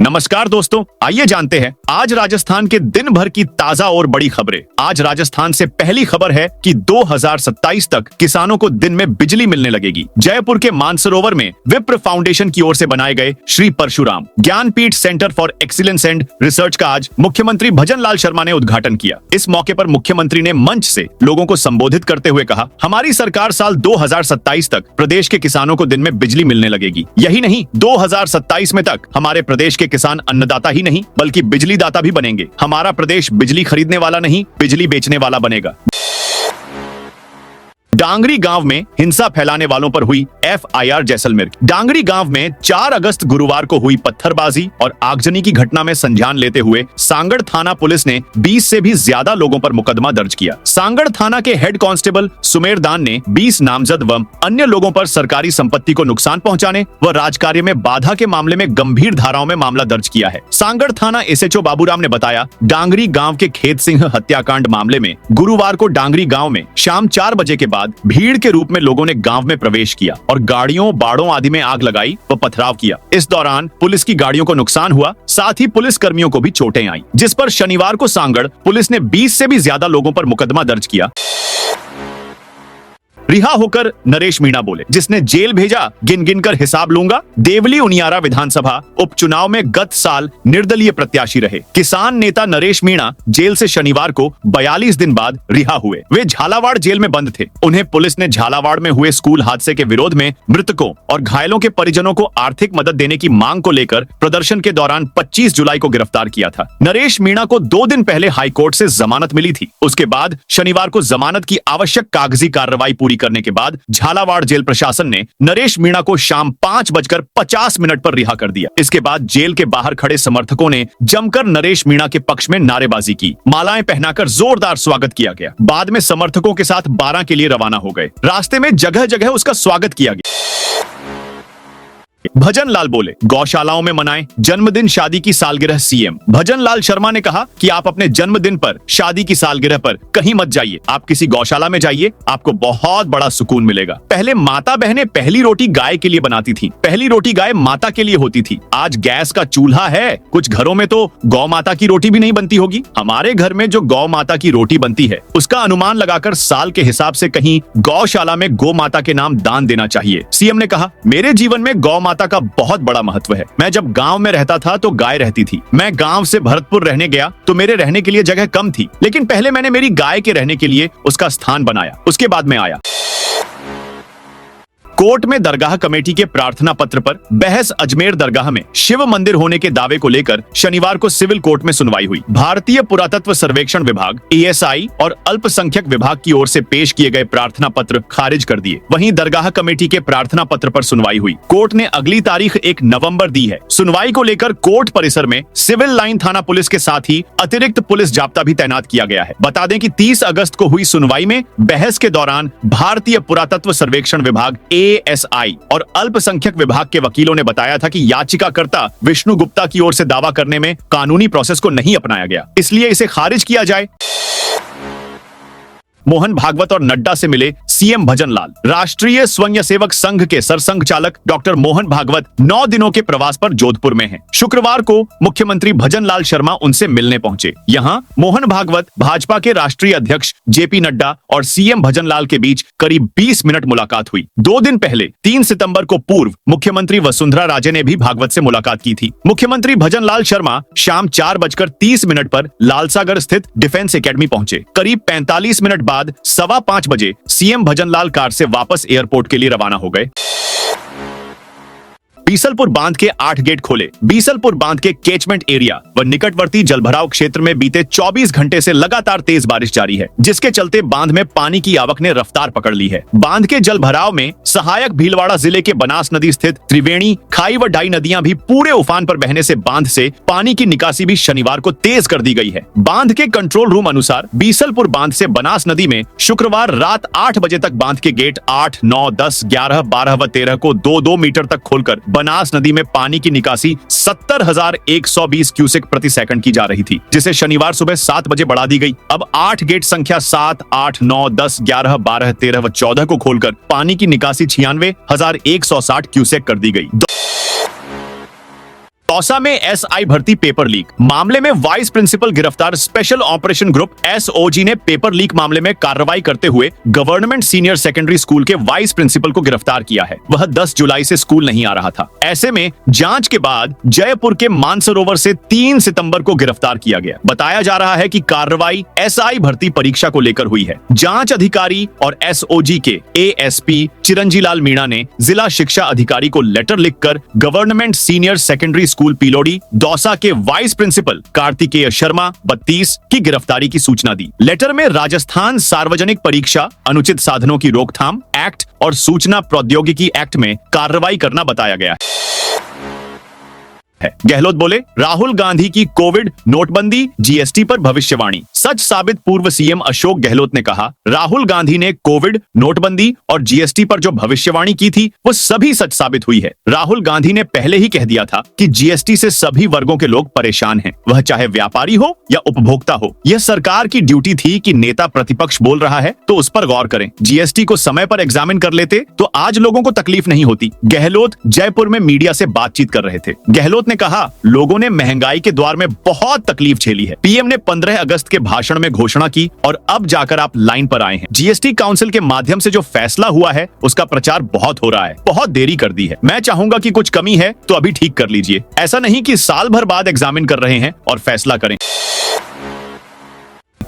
नमस्कार दोस्तों, आइए जानते हैं आज राजस्थान के दिन भर की ताजा और बड़ी खबरें। आज राजस्थान से पहली खबर है कि 2027 तक किसानों को दिन में बिजली मिलने लगेगी। जयपुर के मानसरोवर में विप्र फाउंडेशन की ओर से बनाए गए Shri Parshuram Gyanpeeth centre for excellence and research का आज मुख्यमंत्री भजन लाल शर्मा ने उद्घाटन किया। इस मौके पर मुख्यमंत्री ने मंच से लोगों को संबोधित करते हुए कहा, हमारी सरकार साल 2027 तक प्रदेश के किसानों को दिन में बिजली मिलने लगेगी। यही नहीं, 2027 में तक हमारे प्रदेश के किसान अन्नदाता ही नहीं बल्कि बिजली दाता भी बनेंगे। हमारा प्रदेश बिजली खरीदने वाला नहीं, बिजली बेचने वाला बनेगा। डांगरी गांव में हिंसा फैलाने वालों पर हुई FIR जैसलमेर। डांगरी गांव में 4 अगस्त गुरुवार को हुई पत्थरबाजी और आगजनी की घटना में संज्ञान लेते हुए सांगड़ थाना पुलिस ने 20 से भी ज्यादा लोगों पर मुकदमा दर्ज किया। सांगड़ थाना के हेड कांस्टेबल सुमेर दान ने 20 नामजद व अन्य लोगों पर सरकारी संपत्ति को नुकसान पहुंचाने व राजकार्य में बाधा के मामले में गंभीर धाराओं में मामला दर्ज किया है। सांगड़ थाना SHO बाबूराम ने बताया, डांगरी गाँव के खेत सिंह हत्याकांड मामले में गुरुवार को डांगरी गाँव में शाम 4 बजे के बाद भीड़ के रूप में लोगों ने गांव में प्रवेश किया और गाड़ियों, बाड़ों आदि में आग लगाई व पथराव किया। इस दौरान पुलिस की गाड़ियों को नुकसान हुआ, साथ ही पुलिस कर्मियों को भी चोटें आईं, जिस पर शनिवार को सांगड़ पुलिस ने 20 से भी ज्यादा लोगों पर मुकदमा दर्ज किया। रिहा होकर नरेश मीणा बोले, जिसने जेल भेजा गिन गिन कर हिसाब लूंगा। देवली उनियारा विधानसभा उपचुनाव में गत साल निर्दलीय प्रत्याशी रहे किसान नेता नरेश मीणा जेल से शनिवार को 42 दिन बाद रिहा हुए। वे झालावाड़ जेल में बंद थे। उन्हें पुलिस ने झालावाड़ में हुए स्कूल हादसे के विरोध में मृतकों और घायलों के परिजनों को आर्थिक मदद देने की मांग को लेकर प्रदर्शन के दौरान 25 जुलाई को गिरफ्तार किया था। नरेश मीणा को 2 दिन पहले हाईकोर्ट से जमानत मिली थी। उसके बाद शनिवार को जमानत की आवश्यक कागजी कार्रवाई पूरी करने के बाद झालावाड़ जेल प्रशासन ने नरेश मीणा को शाम 5:50 पर रिहा कर दिया। इसके बाद जेल के बाहर खड़े समर्थकों ने जमकर नरेश मीणा के पक्ष में नारेबाजी की। मालाएं पहनाकर जोरदार स्वागत किया गया। बाद में समर्थकों के साथ 12 के लिए रवाना हो गए। रास्ते में जगह जगह उसका स्वागत किया गया। भजन लाल बोले, गौशालाओं में मनाएं जन्मदिन शादी की सालगिरह। CM भजन लाल शर्मा ने कहा कि आप अपने जन्मदिन पर, शादी की सालगिरह पर कहीं मत जाइए, आप किसी गौशाला में जाइए, आपको बहुत बड़ा सुकून मिलेगा। पहले माता बहनें पहली रोटी गाय के लिए बनाती थी। पहली रोटी गाय माता के लिए होती थी। आज गैस का चूल्हा है। कुछ घरों में तो गौ माता की रोटी भी नहीं बनती होगी। हमारे घर में जो गौ माता की रोटी बनती है उसका अनुमान लगाकर साल के हिसाब से कहीं गौशाला में गौ माता के नाम दान देना चाहिए। CM ने कहा, मेरे जीवन में गौ माता का बहुत बड़ा महत्व है। मैं जब गांव में रहता था तो गाय रहती थी। मैं गांव से भरतपुर रहने गया तो मेरे रहने के लिए जगह कम थी, लेकिन पहले मैंने मेरी गाय के रहने के लिए उसका स्थान बनाया, उसके बाद मैं आया। कोर्ट में दरगाह कमेटी के प्रार्थना पत्र पर बहस। अजमेर दरगाह में शिव मंदिर होने के दावे को लेकर शनिवार को सिविल कोर्ट में सुनवाई हुई। भारतीय पुरातत्व सर्वेक्षण विभाग ASI और अल्पसंख्यक विभाग की ओर से पेश किए गए प्रार्थना पत्र खारिज कर दिए। वहीं दरगाह कमेटी के प्रार्थना पत्र पर सुनवाई हुई। कोर्ट ने अगली तारीख 1 नवंबर दी है। सुनवाई को लेकर कोर्ट परिसर में सिविल लाइन थाना पुलिस के साथ ही अतिरिक्त पुलिस जाब्ता भी तैनात किया गया है। बता दें कि 30 अगस्त को हुई सुनवाई में बहस के दौरान भारतीय पुरातत्व सर्वेक्षण विभाग ASI और अल्पसंख्यक विभाग के वकीलों ने बताया था कि याचिकाकर्ता विष्णु गुप्ता की ओर से दावा करने में कानूनी प्रोसेस को नहीं अपनाया गया, इसलिए इसे खारिज किया जाए। मोहन भागवत और नड्डा से मिले CM भजन लाल। राष्ट्रीय स्वयंसेवक संघ के सरसंघ चालक डॉक्टर मोहन भागवत 9 दिनों के प्रवास पर जोधपुर में हैं। शुक्रवार को मुख्यमंत्री भजन लाल शर्मा उनसे मिलने पहुंचे। यहां मोहन भागवत, भाजपा के राष्ट्रीय अध्यक्ष JP नड्डा और CM भजन लाल के बीच करीब 20 मिनट मुलाकात हुई। 2 दिन पहले 3 सितंबर को पूर्व मुख्यमंत्री वसुंधरा राजे ने भी भागवत से मुलाकात की थी। मुख्यमंत्री भजन लाल शर्मा शाम 4:30 पर लालसागर स्थित डिफेंस एकेडमी पहुंचे। करीब 45 मिनट बाद 5:15 बजे CM भजन लाल कार से वापस एयरपोर्ट के लिए रवाना हो गए। बीसलपुर बांध के 8 गेट खोले। बीसलपुर बांध के कैचमेंट एरिया व निकटवर्ती जलभराव क्षेत्र में बीते 24 घंटे से लगातार तेज बारिश जारी है, जिसके चलते बांध में पानी की आवक ने रफ्तार पकड़ ली है। बांध के जलभराव में सहायक भीलवाड़ा जिले के बनास नदी स्थित त्रिवेणी, खाई व डाई नदियां भी पूरे उफान पर बहने से बांध से पानी की निकासी भी शनिवार को तेज कर दी गई है। बांध के कंट्रोल रूम अनुसार बीसलपुर बांध से बनास नदी में शुक्रवार रात 8 बजे तक बांध के गेट 8, 9, 10, 11, 12 व 13 को 2-2 मीटर तक खोलकर बनास नदी में पानी की निकासी 70,120 क्यूसेक प्रति सेकंड की जा रही थी, जिसे शनिवार सुबह 7 बजे बढ़ा दी गई। अब 8 गेट संख्या 7, 8, 9, 10, 11, 12, 13 व 14 को खोलकर पानी की निकासी 96,160 क्यूसेक कर दी गई। दौसा में एसआई भर्ती पेपर लीक मामले में वाइस प्रिंसिपल गिरफ्तार। स्पेशल ऑपरेशन ग्रुप एसओजी ने पेपर लीक मामले में कार्रवाई करते हुए गवर्नमेंट सीनियर सेकेंडरी स्कूल के वाइस प्रिंसिपल को गिरफ्तार किया है। वह 10 जुलाई से स्कूल नहीं आ रहा था। ऐसे में जांच के बाद जयपुर के मानसरोवर से 3 सितंबर को गिरफ्तार किया गया। बताया जा रहा है कि कार्रवाई एसआई भर्ती परीक्षा को लेकर हुई है। जांच अधिकारी और एसओजी के एएसपी चिरंजीलाल मीणा ने जिला शिक्षा अधिकारी को लेटर लिखकर government senior secondary school Pilodi Dausa के वाइस प्रिंसिपल कार्तिकेय शर्मा 32 की गिरफ्तारी की सूचना दी। लेटर में राजस्थान सार्वजनिक परीक्षा अनुचित साधनों की रोकथाम एक्ट और सूचना प्रौद्योगिकी एक्ट में कार्रवाई करना बताया गया है। गहलोत बोले, राहुल गांधी की कोविड, नोटबंदी, जीएसटी पर भविष्यवाणी सच साबित। पूर्व सीएम अशोक गहलोत ने कहा, राहुल गांधी ने कोविड, नोटबंदी और जीएसटी पर जो भविष्यवाणी की थी वो सभी सच साबित हुई है। राहुल गांधी ने पहले ही कह दिया था कि जीएसटी से सभी वर्गों के लोग परेशान हैं, वह चाहे व्यापारी हो या उपभोक्ता हो। यह सरकार की ड्यूटी थी कि नेता प्रतिपक्ष बोल रहा है तो उस पर गौर करें। जीएसटी को समय पर एग्जामिन कर लेते तो आज लोगों को तकलीफ नहीं होती। गहलोत जयपुर में मीडिया से बातचीत कर रहे थे। गहलोत ने कहा, लोगों ने महंगाई के दौर में बहुत तकलीफ झेली है। पीएम ने 15 अगस्त के भाषण में घोषणा की और अब जाकर आप लाइन पर आए हैं। जीएसटी काउंसिल के माध्यम से जो फैसला हुआ है उसका प्रचार बहुत हो रहा है। बहुत देरी कर दी है। मैं चाहूंगा कि कुछ कमी है तो अभी ठीक कर लीजिए। ऐसा नहीं कि साल भर बाद एग्जामिन कर रहे हैं और फैसला करें।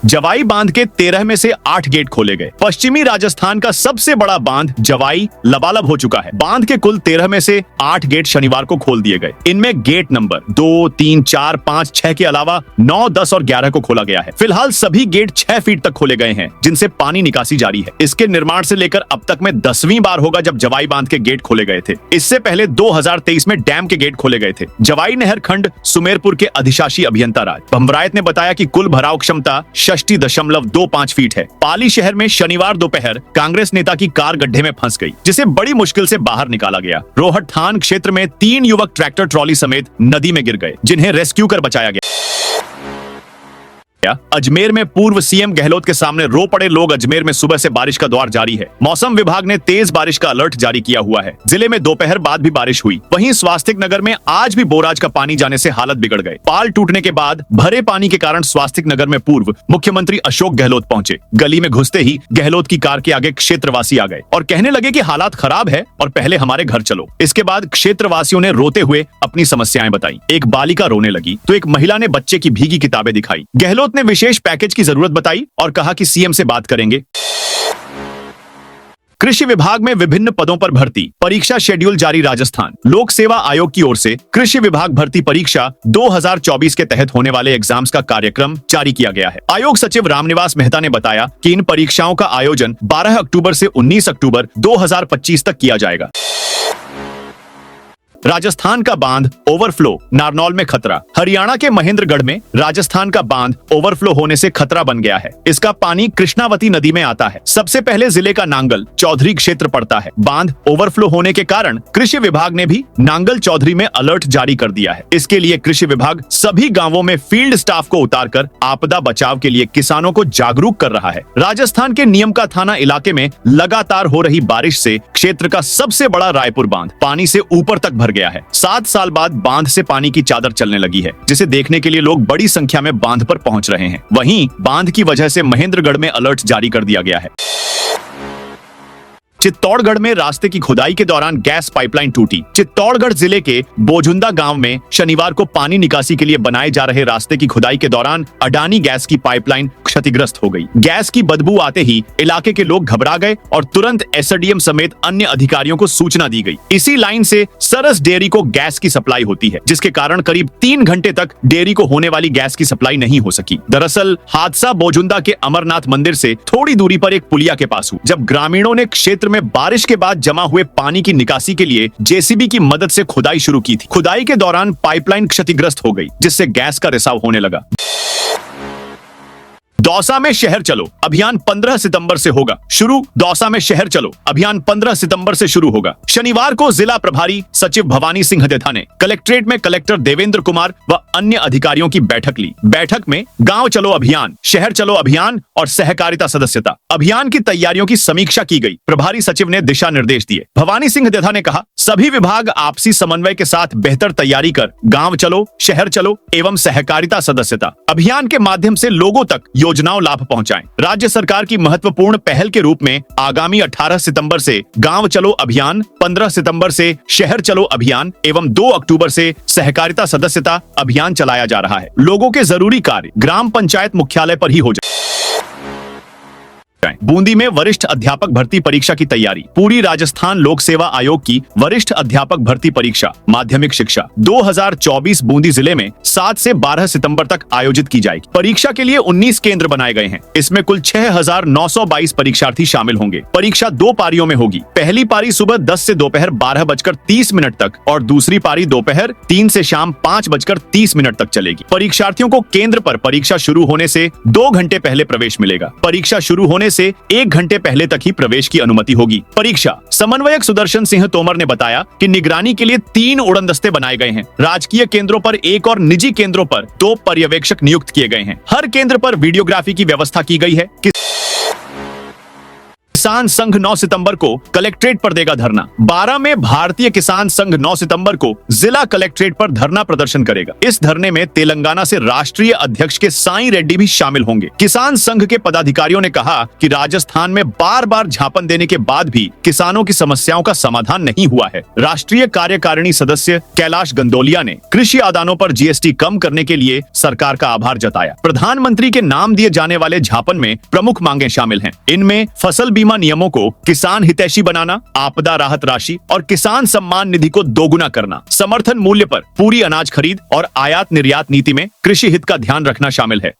जवाई बांध के 13 में से 8 गेट खोले गए। पश्चिमी राजस्थान का सबसे बड़ा बांध जवाई लबालब हो चुका है। बांध के कुल 13 में से 8 गेट शनिवार को खोल दिए गए। इनमें गेट नंबर 2, 3, 4, 5, 6 के अलावा 9, 10 और 11 को खोला गया है। फिलहाल सभी गेट 6 फीट तक खोले गए हैं, जिनसे पानी निकासी जारी है। इसके निर्माण से लेकर अब तक में 10वीं बार होगा जब जवाई बांध के गेट खोले गए थे। इससे पहले 2023 में डैम के गेट खोले गए थे। जवाई नहर खंड सुमेरपुर के अधिशासी अभियंता राज भंबरायत ने बताया कि कुल भराव क्षमता 60.25 फीट है। पाली शहर में शनिवार दोपहर कांग्रेस नेता की कार गड्ढे में फंस गई, जिसे बड़ी मुश्किल से बाहर निकाला गया। रोहट थान क्षेत्र में 3 युवक ट्रैक्टर ट्रॉली समेत नदी में गिर गए, जिन्हें रेस्क्यू कर बचाया गया। अजमेर में पूर्व सीएम गहलोत के सामने रो पड़े लोग। अजमेर में सुबह से बारिश का दौर जारी है। मौसम विभाग ने तेज बारिश का अलर्ट जारी किया हुआ है। जिले में दोपहर बाद भी बारिश हुई। वहीं स्वास्तिक नगर में आज भी बोराज का पानी जाने से हालत बिगड़ गए। पाल टूटने के बाद भरे पानी के कारण स्वास्तिक नगर में पूर्व मुख्यमंत्री अशोक गहलोत पहुंचे। गली में घुसते ही गहलोत की कार के आगे क्षेत्रवासी आ गए और कहने लगे कि हालात खराब है और पहले हमारे घर चलो। इसके बाद क्षेत्रवासियों ने रोते हुए अपनी समस्याएं बताई। एक बालिका रोने लगी तो एक महिला ने बच्चे की भीगी किताबें दिखाई। गहलोत ने विशेष पैकेज की जरूरत बताई और कहा कि सीएम से बात करेंगे। कृषि विभाग में विभिन्न पदों पर भर्ती, परीक्षा शेड्यूल जारी। राजस्थान लोक सेवा आयोग की ओर से कृषि विभाग भर्ती परीक्षा 2024 के तहत होने वाले एग्जाम्स का कार्यक्रम जारी किया गया है। आयोग सचिव रामनिवास मेहता ने बताया कि इन परीक्षाओं का आयोजन 12 अक्टूबर से 19 अक्टूबर 2025 तक किया जाएगा। राजस्थान का बांध ओवरफ्लो, नारनौल में खतरा। हरियाणा के महेंद्रगढ़ में राजस्थान का बांध ओवरफ्लो होने से खतरा बन गया है। इसका पानी कृष्णावती नदी में आता है। सबसे पहले जिले का नांगल चौधरी क्षेत्र पड़ता है। बांध ओवरफ्लो होने के कारण कृषि विभाग ने भी नांगल चौधरी में अलर्ट जारी कर दिया है। इसके लिए कृषि विभाग सभी गांवों में फील्ड स्टाफ को उतारकर आपदा बचाव के लिए किसानों को जागरूक कर रहा है। राजस्थान के नियमका थाना इलाके में लगातार हो रही बारिश से क्षेत्र का सबसे बड़ा रायपुर बांध पानी से ऊपर तक भर गया है। 7 साल बाद बांध से पानी की चादर चलने लगी है, जिसे देखने के लिए लोग बड़ी संख्या में बांध पर पहुंच रहे हैं। वहीं बांध की वजह से महेंद्रगढ़ में अलर्ट जारी कर दिया गया है। चित्तौड़गढ़ में रास्ते की खुदाई के दौरान गैस पाइपलाइन टूटी। चित्तौड़गढ़ जिले के बोझुंदा गांव में शनिवार को पानी निकासी के लिए बनाए जा रहे रास्ते की खुदाई के दौरान अडानी गैस की पाइपलाइन क्षतिग्रस्त हो गई। गैस की बदबू आते ही इलाके के लोग घबरा गए और तुरंत एसडीएम समेत अन्य अधिकारियों को सूचना दी गई। इसी लाइन से सरस डेयरी को गैस की सप्लाई होती है, जिसके कारण करीब 3 घंटे तक डेयरी को होने वाली गैस की सप्लाई नहीं हो सकी। दरअसल हादसा बोझुंदा के अमरनाथ मंदिर से थोड़ी दूरी पर एक पुलिया के पास हुआ, जब ग्रामीणों ने क्षेत्र में बारिश के बाद जमा हुए पानी की निकासी के लिए जेसीबी की मदद से खुदाई शुरू की थी। खुदाई के दौरान पाइपलाइन क्षतिग्रस्त हो गई, जिससे गैस का रिसाव होने लगा। दौसा में शहर चलो अभियान 15 सितंबर से होगा शुरू। दौसा में शहर चलो अभियान 15 सितंबर से शुरू होगा। शनिवार को जिला प्रभारी सचिव भवानी सिंह देथा ने कलेक्ट्रेट में कलेक्टर देवेंद्र कुमार व अन्य अधिकारियों की बैठक ली। बैठक में गांव चलो अभियान, शहर चलो अभियान और सहकारिता सदस्यता अभियान की तैयारियों की समीक्षा की गई। प्रभारी सचिव ने दिशा निर्देश दिए। भवानी सिंह देथा ने कहा, सभी विभाग आपसी समन्वय के साथ बेहतर तैयारी कर गांव चलो, शहर चलो एवं सहकारिता सदस्यता अभियान के माध्यम से लोगों तक योजनाओं लाभ पहुंचाएं। राज्य सरकार की महत्वपूर्ण पहल के रूप में आगामी 18 सितंबर से गांव चलो अभियान, 15 सितंबर से शहर चलो अभियान एवं 2 अक्टूबर से सहकारिता सदस्यता अभियान चलाया जा रहा है। लोगों के जरूरी कार्य ग्राम पंचायत मुख्यालय पर ही हो जाए। बूंदी में वरिष्ठ अध्यापक भर्ती परीक्षा की तैयारी। पूरी राजस्थान लोक सेवा आयोग की वरिष्ठ अध्यापक भर्ती परीक्षा माध्यमिक शिक्षा 2024 बूंदी जिले में 7 से 12 सितंबर तक आयोजित की जाएगी। परीक्षा के लिए 19 केंद्र बनाए गए हैं। इसमें कुल 6,922 परीक्षार्थी शामिल होंगे। परीक्षा 2 पारियों में होगी। पहली पारी सुबह 10 से दोपहर 12:30 तक और दूसरी पारी दोपहर 3 से शाम 5:30 तक चलेगी। परीक्षार्थियों को केंद्र पर परीक्षा शुरू होने से 2 घंटे पहले प्रवेश मिलेगा। परीक्षा शुरू होने से 1 घंटे पहले तक ही प्रवेश की अनुमति होगी। परीक्षा समन्वयक सुदर्शन सिंह तोमर ने बताया कि निगरानी के लिए 3 उड़न दस्ते बनाए गए हैं। राजकीय केंद्रों पर 1 और निजी केंद्रों पर 2 पर्यवेक्षक नियुक्त किए गए हैं। हर केंद्र पर वीडियोग्राफी की व्यवस्था की गई है। किसान संघ 9 सितंबर को कलेक्ट्रेट पर देगा धरना। 12 में भारतीय किसान संघ 9 सितंबर को जिला कलेक्ट्रेट पर धरना प्रदर्शन करेगा। इस धरने में तेलंगाना से राष्ट्रीय अध्यक्ष के साईं रेड्डी भी शामिल होंगे। किसान संघ के पदाधिकारियों ने कहा कि राजस्थान में बार बार झापन देने के बाद भी किसानों की समस्याओं का समाधान नहीं हुआ है। राष्ट्रीय कार्यकारिणी सदस्य कैलाश गंदोलिया ने कृषि आदानों पर जीएसटी कम करने के लिए सरकार का आभार जताया। प्रधानमंत्री के नाम दिए जाने वाले झापन में प्रमुख मांगे शामिल हैं। इनमें फसल बीमा नियमों को किसान हितैषी बनाना, आपदा राहत राशि और किसान सम्मान निधि को दोगुना करना, समर्थन मूल्य पर पूरी अनाज खरीद और आयात निर्यात नीति में कृषि हित का ध्यान रखना शामिल है।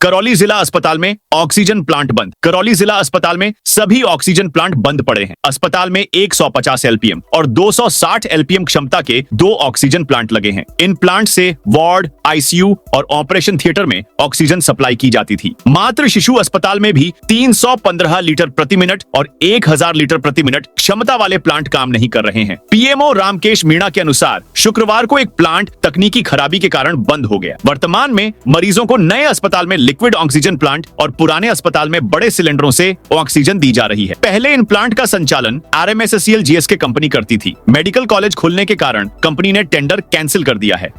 करौली जिला अस्पताल में ऑक्सीजन प्लांट बंद। करौली जिला अस्पताल में सभी ऑक्सीजन प्लांट बंद पड़े हैं। अस्पताल में 150 एलपीएम और 260 एलपीएम क्षमता के 2 ऑक्सीजन प्लांट लगे हैं। इन प्लांट से वार्ड, आईसीयू और ऑपरेशन थिएटर में ऑक्सीजन सप्लाई की जाती थी। मातृ शिशु अस्पताल में भी 315 लीटर प्रति मिनट और 1000 लीटर प्रति मिनट क्षमता वाले प्लांट काम नहीं कर रहे हैं। पीएमओ रामकेश मीणा के अनुसार शुक्रवार को एक प्लांट तकनीकी खराबी के कारण बंद हो गया। वर्तमान में मरीजों को नए अस्पताल में लिक्विड ऑक्सीजन प्लांट और पुराने अस्पताल में बड़े सिलेंडरों से ऑक्सीजन दी जा रही है। पहले इन प्लांट का संचालन RMSSCL GSK कंपनी करती थी। मेडिकल कॉलेज खुलने के कारण कंपनी ने टेंडर कैंसिल कर दिया है।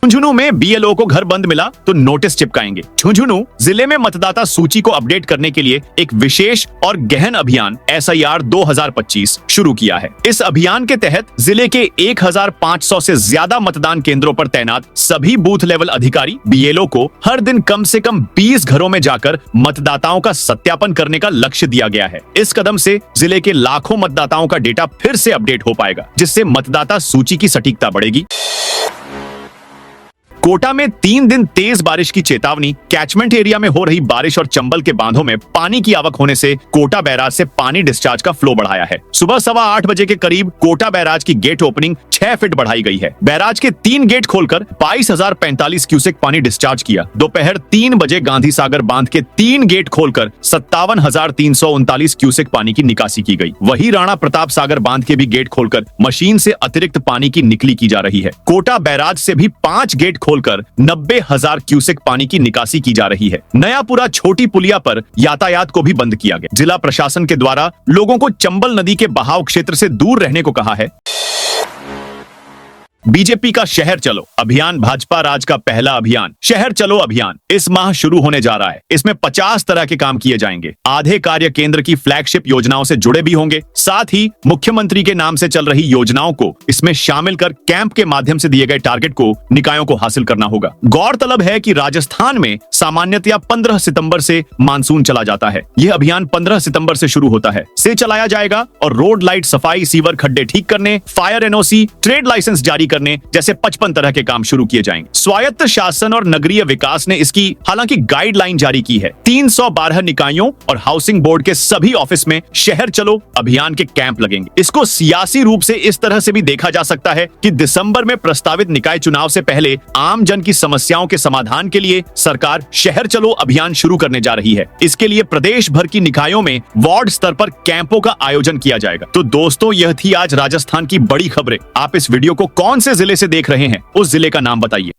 झुंझुनू में BLO को घर बंद मिला तो नोटिस चिपकाएंगे। झुंझुनू जिले में मतदाता सूची को अपडेट करने के लिए एक विशेष और गहन अभियान SIR 2025 शुरू किया है। इस अभियान के तहत जिले के 1500 से ज्यादा मतदान केंद्रों पर तैनात सभी बूथ लेवल अधिकारी BLO को हर दिन कम से कम 20 घरों में जाकर मतदाताओं का सत्यापन करने का लक्ष्य दिया गया है। इस कदम से जिले के लाखों मतदाताओं का डेटा फिर से अपडेट हो पाएगा, जिससे मतदाता सूची की सटीकता बढ़ेगी। कोटा में 3 दिन तेज बारिश की चेतावनी। कैचमेंट एरिया में हो रही बारिश और चंबल के बांधों में पानी की आवक होने से कोटा बैराज से पानी डिस्चार्ज का फ्लो बढ़ाया है। सुबह 8:15 बजे के करीब कोटा बैराज की गेट ओपनिंग 6 फीट बढ़ाई गई है। बैराज के 3 गेट खोलकर 22,045 क्यूसेक पानी डिस्चार्ज किया। दोपहर 3 बजे गांधी सागर बांध के 3 गेट खोलकर 57,339 क्यूसेक पानी की निकासी की गई। वही राणा प्रताप सागर बांध के भी गेट खोलकर मशीन से अतिरिक्त पानी की निकली की जा रही है। कोटा बैराज से भी 5 गेट खोलकर 90,000 क्यूसेक पानी की निकासी की जा रही है। नयापुरा छोटी पुलिया पर यातायात को भी बंद किया गया। जिला प्रशासन के द्वारा लोगों को चंबल नदी के बहाव क्षेत्र से दूर रहने को कहा है। बीजेपी का शहर चलो अभियान भाजपा राज का पहला अभियान शहर चलो अभियान इस माह शुरू होने जा रहा है। इसमें 50 तरह के काम किए जाएंगे। आधे कार्य केंद्र की फ्लैगशिप योजनाओं से जुड़े भी होंगे। साथ ही मुख्यमंत्री के नाम से चल रही योजनाओं को इसमें शामिल कर कैंप के माध्यम से दिए गए टारगेट को निकायों को हासिल करना होगा। गौरतलब है कि राजस्थान में सामान्यतया 15 सितंबर से मानसून चला जाता है। यह अभियान 15 सितंबर से शुरू होता है से चलाया जाएगा और रोड लाइट सफाई, सीवर खड्डे ठीक करने, फायर NOC, ट्रेड लाइसेंस जारी करने जैसे 55 तरह के काम शुरू किए जाएंगे। स्वायत्त शासन और नगरीय विकास ने इसकी हालांकि गाइडलाइन जारी की है। 312 निकायों और हाउसिंग बोर्ड के सभी ऑफिस में शहर चलो अभियान के कैंप लगेंगे। इसको सियासी रूप से इस तरह से भी देखा जा सकता है कि दिसंबर में प्रस्तावित निकाय चुनाव से पहले आम जन की समस्याओं के समाधान के लिए सरकार शहर चलो अभियान शुरू करने जा रही है। इसके लिए प्रदेश भर की निकायों में वार्ड स्तर पर कैंपों का आयोजन किया जाएगा। तो दोस्तों, यह थी आज राजस्थान की बड़ी खबरें। आप इस वीडियो को कौन से जिले से देख रहे हैं, उस जिले का नाम बताइए।